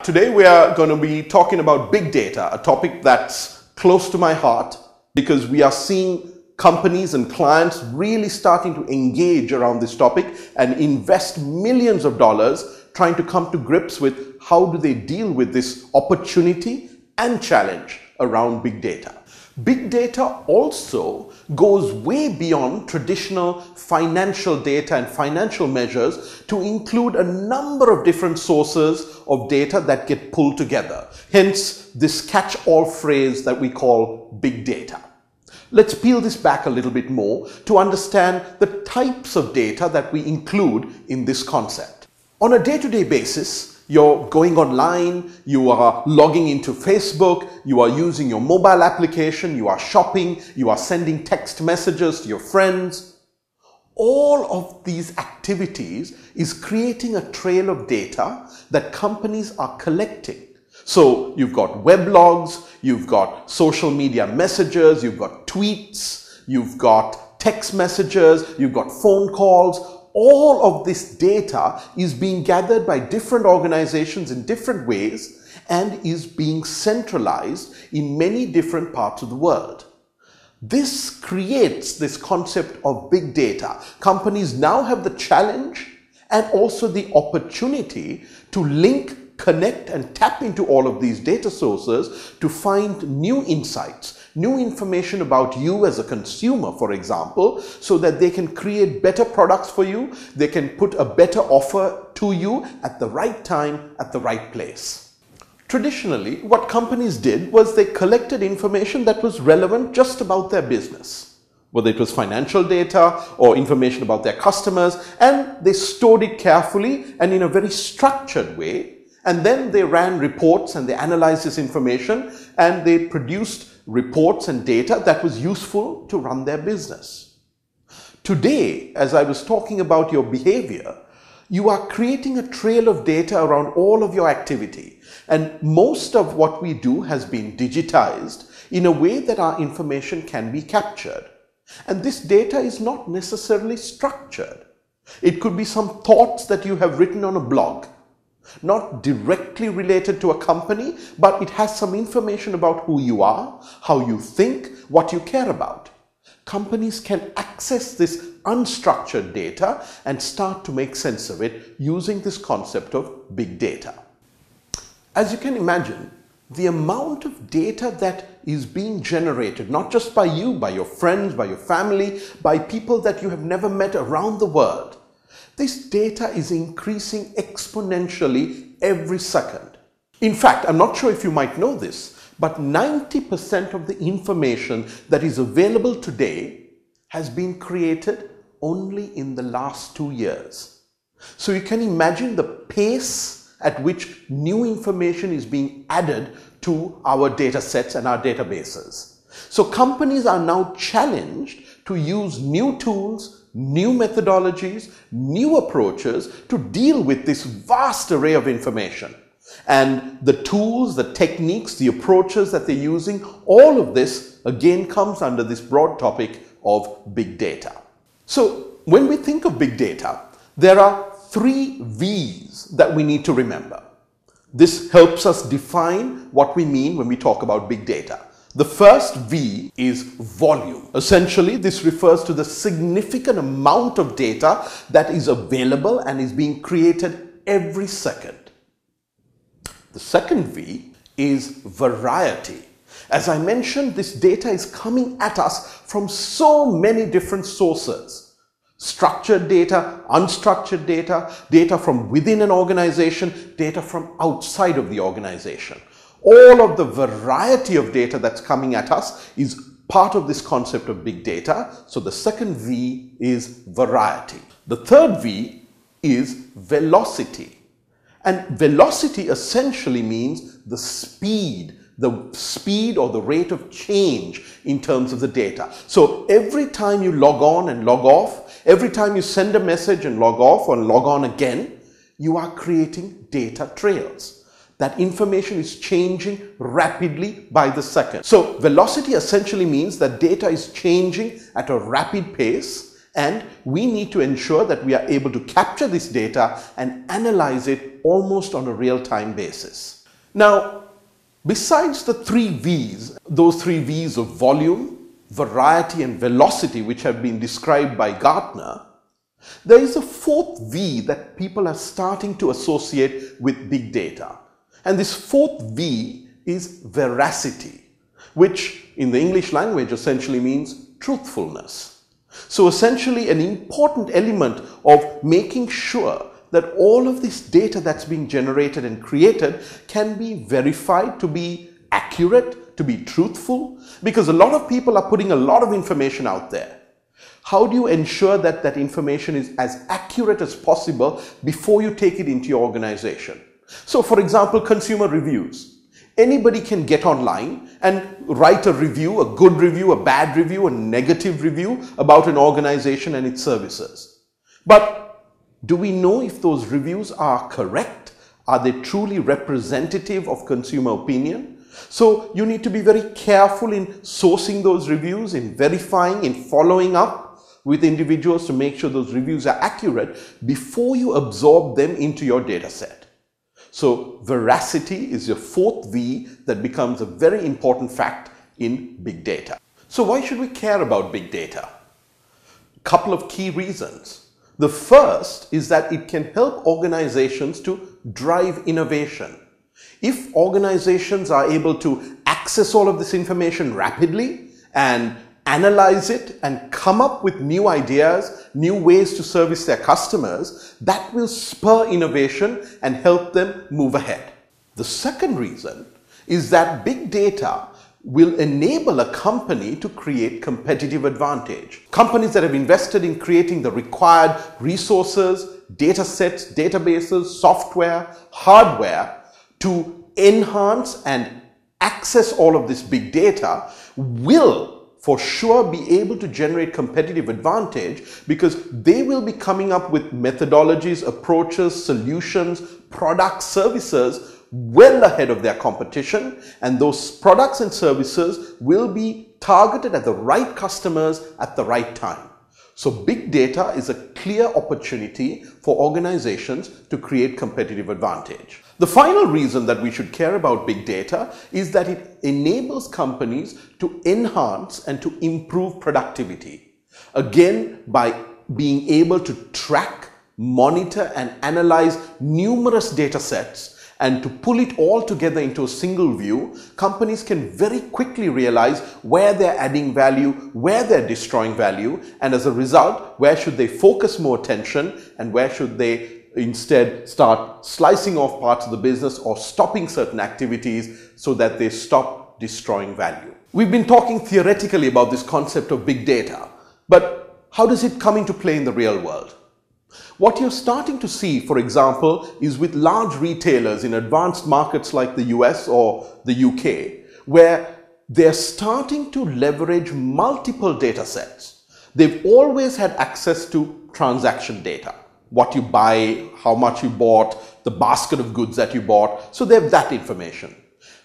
Today we are going to be talking about big data, a topic that's close to my heart because we are seeing companies and clients really starting to engage around this topic and invest millions of dollars trying to come to grips with how do they deal with this opportunity and challenge around big data. Big data also goes way beyond traditional financial data and financial measures to include a number of different sources of data that get pulled together. Hence, this catch-all phrase that we call big data. Let's peel this back a little bit more to understand the types of data that we include in this concept. On a day-to-day basis, you're going online, you are logging into Facebook, you are using your mobile application, you are shopping, you are sending text messages to your friends. All of these activities is creating a trail of data that companies are collecting. So you've got weblogs, you've got social media messages, you've got tweets, you've got text messages, you've got phone calls. All of this data is being gathered by different organizations in different ways and is being centralized in many different parts of the world. This creates this concept of big data. Companies now have the challenge and also the opportunity to link, connect and tap into all of these data sources to find new insights, new information about you as a consumer, for example, so that they can create better products for you, they can put a better offer to you at the right time, at the right place. Traditionally, what companies did was they collected information that was relevant just about their business, whether it was financial data or information about their customers, and they stored it carefully and in a very structured way. And then they ran reports and they analyzed this information and they produced reports and data that was useful to run their business. Today, as I was talking about your behavior, you are creating a trail of data around all of your activity. And most of what we do has been digitized in a way that our information can be captured. And this data is not necessarily structured. It could be some thoughts that you have written on a blog, not directly related to a company, but it has some information about who you are, how you think, what you care about. Companies can access this unstructured data and start to make sense of it using this concept of big data. As you can imagine, the amount of data that is being generated, not just by you, by your friends, by your family, by people that you have never met around the world, this data is increasing exponentially every second. In fact, I'm not sure if you might know this, but 90% of the information that is available today has been created only in the last 2 years. So you can imagine the pace at which new information is being added to our data sets and our databases. So companies are now challenged to use new tools, new methodologies, new approaches to deal with this vast array of information. And the tools, the techniques, the approaches that they're using, all of this again comes under this broad topic of big data. So when we think of big data, there are 3 V's that we need to remember. This helps us define what we mean when we talk about big data. The first V is volume. Essentially, this refers to the significant amount of data that is available and is being created every second. The second V is variety. As I mentioned, this data is coming at us from so many different sources. Structured data, unstructured data, data from within an organization, data from outside of the organization. All of the variety of data that's coming at us is part of this concept of big data. So the second V is variety. The third V is velocity. And velocity essentially means the speed or the rate of change in terms of the data. So every time you log on and log off, every time you send a message and log off or log on again, you are creating data trails. That information is changing rapidly by the second. So velocity essentially means that data is changing at a rapid pace And we need to ensure that we are able to capture this data and analyze it almost on a real-time basis. Now, besides the 3 V's, those 3 V's of volume, variety and velocity, which have been described by Gartner, there is a 4th V that people are starting to associate with big data. And this 4th V is veracity, which in the English language essentially means truthfulness. So essentially an important element of making sure that all of this data that's being generated and created can be verified to be accurate, to be truthful, because a lot of people are putting a lot of information out there. How do you ensure that that information is as accurate as possible before you take it into your organization? So for example, consumer reviews. Anybody can get online and write a review, a good review, a bad review, a negative review about an organization and its services. But do we know if those reviews are correct? Are they truly representative of consumer opinion? So you need to be very careful in sourcing those reviews, in verifying, in following up with individuals to make sure those reviews are accurate before you absorb them into your data set. So veracity is your 4th V that becomes a very important fact in big data. So why should we care about big data? A couple of key reasons. The first is that it can help organizations to drive innovation. If organizations are able to access all of this information rapidly and analyze it and come up with new ideas, new ways to service their customers, that will spur innovation and help them move ahead. The second reason is that big data will enable a company to create competitive advantage. Companies that have invested in creating the required resources, data sets, databases, software, hardware to enhance and access all of this big data will for sure be able to generate competitive advantage because they will be coming up with methodologies, approaches, solutions, products, services well ahead of their competition, and those products and services will be targeted at the right customers at the right time. So big data is a clear opportunity for organizations to create competitive advantage. The final reason that we should care about big data is that it enables companies to enhance and to improve productivity. Again, by being able to track, monitor and analyze numerous data sets and to pull it all together into a single view, companies can very quickly realize where they're adding value, where they're destroying value, and as a result, where should they focus more attention and where should they instead start slicing off parts of the business or stopping certain activities so that they stop destroying value. We've been talking theoretically about this concept of big data, but how does it come into play in the real world? What you're starting to see, for example, is with large retailers in advanced markets like the US or the UK, where they're starting to leverage multiple data sets. They've always had access to transaction data. What you buy, how much you bought, the basket of goods that you bought. So they have that information.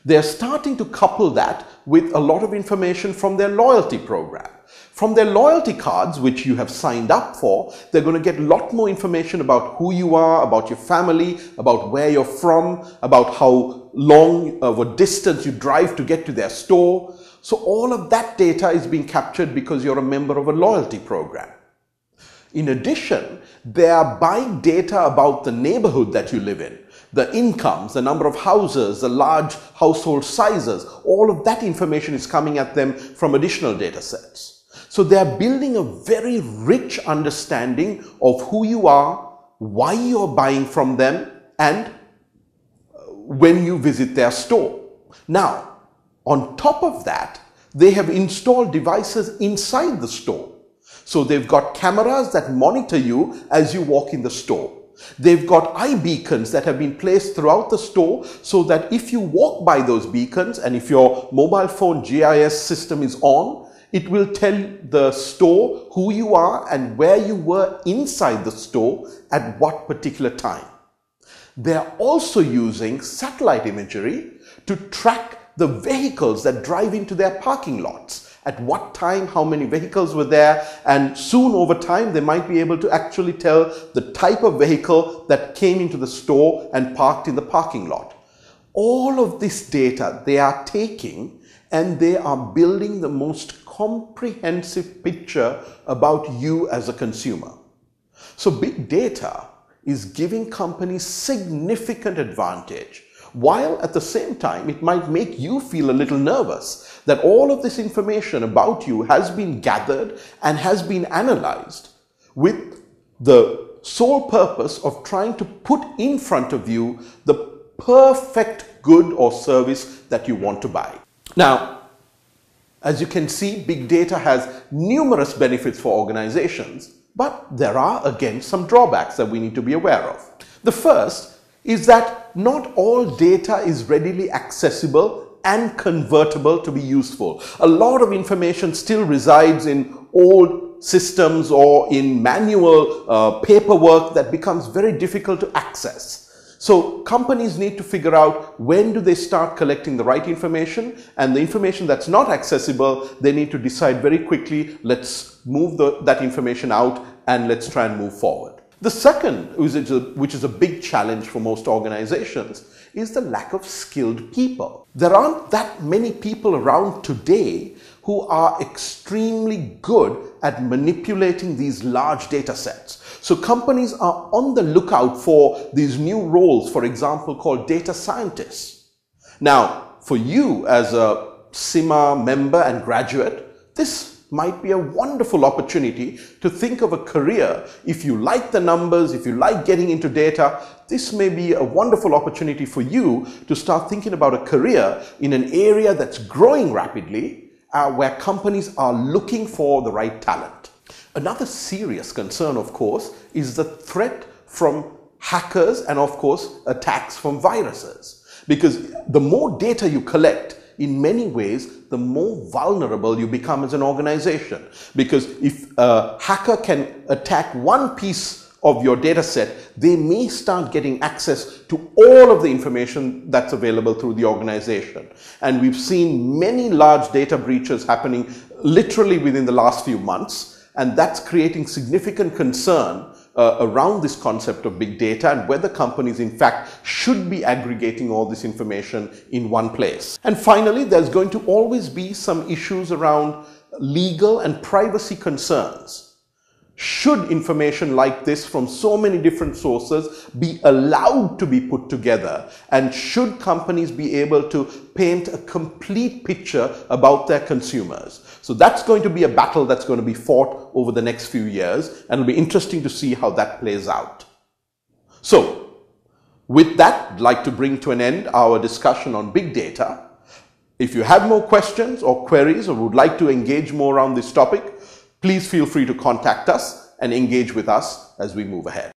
They're starting to couple that with a lot of information from their loyalty program. From their loyalty cards, which you have signed up for, they're going to get a lot more information about who you are, about your family, about where you're from, about how long of a distance you drive to get to their store. So all of that data is being captured because you're a member of a loyalty program. In addition, they are buying data about the neighborhood that you live in, the incomes, the number of houses, the large household sizes. All of that information is coming at them from additional data sets. So they are building a very rich understanding of who you are, why you're buying from them, and when you visit their store. Now, on top of that, they have installed devices inside the store. So they've got cameras that monitor you as you walk in the store. They've got eye beacons that have been placed throughout the store so that if you walk by those beacons and if your mobile phone GIS system is on, it will tell the store who you are and where you were inside the store at what particular time. They're also using satellite imagery to track the vehicles that drive into their parking lots at what time, how many vehicles were there, and soon over time they might be able to actually tell the type of vehicle that came into the store and parked in the parking lot. All of this data they are taking and they are building the most comprehensive picture about you as a consumer. So big data is giving companies significant advantage, while at the same time it might make you feel a little nervous that all of this information about you has been gathered and has been analyzed with the sole purpose of trying to put in front of you the perfect good or service that you want to buy. Now, as you can see, big data has numerous benefits for organizations, but there are again some drawbacks that we need to be aware of. The first is that not all data is readily accessible and convertible to be useful. A lot of information still resides in old systems or in manual paperwork that becomes very difficult to access. So companies need to figure out when do they start collecting the right information, and the information that's not accessible, they need to decide very quickly, let's move that information out and let's try and move forward. The second, which is a big challenge for most organizations, is the lack of skilled people. There aren't that many people around today who are extremely good at manipulating these large data sets. So companies are on the lookout for these new roles, for example, called data scientists. Now, for you as a CIMA member and graduate, this might be a wonderful opportunity to think of a career. If you like the numbers, if you like getting into data, this may be a wonderful opportunity for you to start thinking about a career in an area that's growing rapidly, where companies are looking for the right talent. Another serious concern, of course, is the threat from hackers and, of course, attacks from viruses. Because the more data you collect, in many ways, the more vulnerable you become as an organization. Because if a hacker can attack one piece of your data set, they may start getting access to all of the information that's available through the organization. And we've seen many large data breaches happening literally within the last few months, and that's creating significant concern around this concept of big data and whether companies in fact should be aggregating all this information in one place. And finally, there's going to always be some issues around legal and privacy concerns. Should information like this from so many different sources be allowed to be put together? And should companies be able to paint a complete picture about their consumers? So that's going to be a battle that's going to be fought over the next few years, and it'll be interesting to see how that plays out. So, with that, I'd like to bring to an end our discussion on big data. If you have more questions or queries or would like to engage more around this topic, please feel free to contact us and engage with us as we move ahead.